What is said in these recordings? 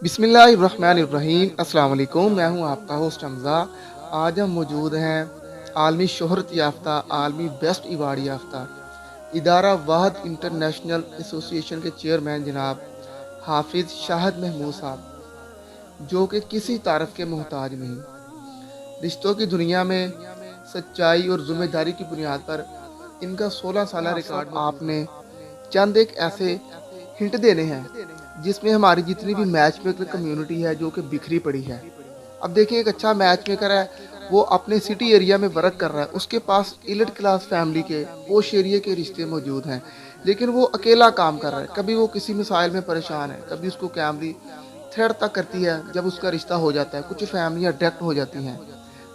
बिस्मिल्लाहिर्रहमानिर्रहीम। अस्सलाम वालेकुम। मैं हूं आपका होस्ट हमज़ा। आज हम मौजूद हैं आलमी शोहरत याफ्ता, आलमी बेस्ट अवार्ड याफ्ता इदारा वाहद इंटरनेशनल एसोसिएशन के चेयरमैन जनाब हाफिज़ शाहिद महमूद साहब, जो कि किसी तारफ़ के मोहताज नहीं। रिश्तों की दुनिया में सच्चाई और ज़िम्मेदारी की बुनियाद पर इनका 16 साला रिकॉर्ड आपने चंद एक ऐसे हिंट देने हैं जिसमें हमारी जितनी भी मैच मेकर कम्युनिटी है जो कि बिखरी पड़ी है। अब देखिए, एक अच्छा मैच मेकर है, वो अपने सिटी एरिया में वर्क कर रहा है, उसके पास इलिट क्लास फैमिली के पोश एरिया के रिश्ते मौजूद हैं, लेकिन वो अकेला काम कर रहा है। कभी वो किसी मिसाइल में परेशान है, कभी उसको कैमरी थ्रेड तक करती है जब उसका रिश्ता हो जाता है, कुछ फैमिलियाँ डायरेक्ट हो जाती हैं।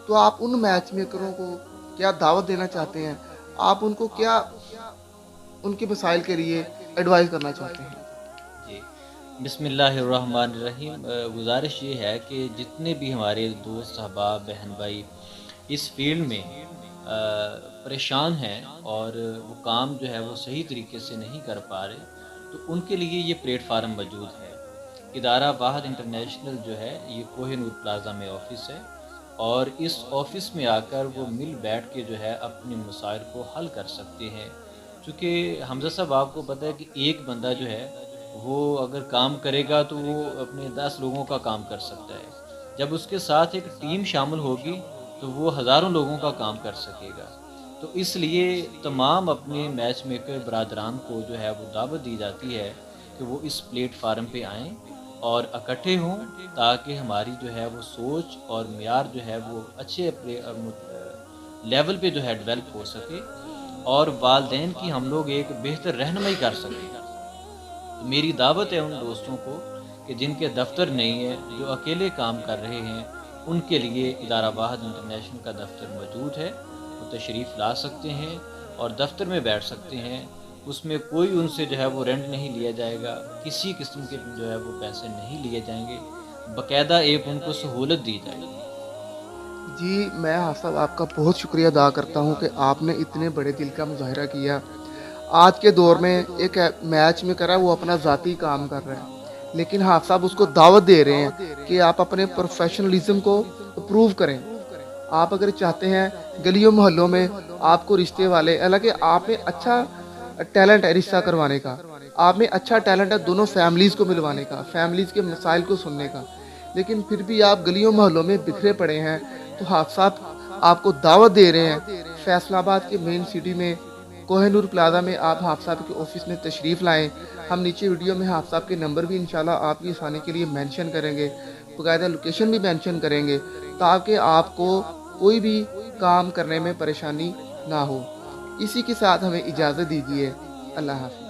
तो आप उन मैच मेकरों को क्या दावत देना चाहते हैं? आप उनको क्या उनके मसाइल के लिए एडवाइस करना चाहते हैं? जी, बिस्मिल्लाहिर्रहमानिर्रहीम। गुजारिश ये है कि जितने भी हमारे दोस्त अहबाब बहन भाई इस फील्ड में परेशान हैं और वो काम जो है वो सही तरीके से नहीं कर पा रहे, तो उनके लिए ये प्लेटफार्म मौजूद है। इदारा वाहद इंटरनेशनल जो है ये कोहिनूर प्लाज़ा में ऑफ़िस है, और इस ऑफ़िस में आकर वो मिल बैठ के जो है अपने मसाइल को हल कर सकते हैं। चूँकि हमज़ा साहब, आपको पता है कि एक बंदा जो है वो अगर काम करेगा तो वो अपने 10 लोगों का काम कर सकता है। जब उसके साथ एक टीम शामिल होगी तो वो हज़ारों लोगों का काम कर सकेगा। तो इसलिए तमाम अपने मैच मेकर बरादरान को जो है वो दावत दी जाती है कि वो इस प्लेटफार्म पे आएँ और इकट्ठे हों, ताकि हमारी जो है वो सोच और मेयार जो है वो अच्छे लेवल पे जो है डेवलप हो सके, और वालदैन की हम लोग एक बेहतर रहनुमाई कर सकें। तो मेरी दावत है उन दोस्तों को कि जिनके दफ्तर नहीं है, जो अकेले काम कर रहे हैं, उनके लिए इदारा वाहद इंटरनेशनल का दफ्तर मौजूद है। वो तशरीफ़ ला सकते हैं और दफ्तर में बैठ सकते हैं। उसमें कोई उनसे जो है वो रेंट नहीं लिया जाएगा, किसी किस्म के जो है वो पैसे नहीं लिए जाएंगे, बाकायदा एक उनको सहूलत दी जाएगी। जी, मैं साहब आपका बहुत शुक्रिया अदा करता हूँ कि आपने इतने बड़े दिल का मुज़ाहिरा किया। आज के दौर में एक मैच में करा वो अपना ज़ाती काम कर रहा है, लेकिन हाफ़ साहब उसको दावत दे रहे हैं कि आप अपने प्रोफेशनलिज्म को प्रूव करें। आप अगर चाहते हैं गलियों मोहल्लों में आपको रिश्ते वाले, हालांकि आप में अच्छा टैलेंट है रिश्ता करवाने का, आप में अच्छा टैलेंट है दोनों फैमिलीज़ को मिलवाने का, फैमिलीज़ के मसाइल को सुनने का, लेकिन फिर भी आप गलियों मोहल्लों में बिखरे पड़े हैं। तो हाफ साहब आपको दावत दे रहे हैं फैसलाबाद के मेन सिटी में कोहिनूर प्लाजा में आप हाफ साहब के ऑफिस में तशरीफ़ लाएं। हम नीचे वीडियो में हाफ साहब के नंबर भी इंशाल्लाह आपकी आसानी के लिए मेंशन करेंगे, बाकायदा लोकेशन भी मेंशन करेंगे, ताकि आपको कोई भी काम करने में परेशानी ना हो। इसी के साथ हमें इजाज़त दीजिए। अल्लाह हाफ़िज़।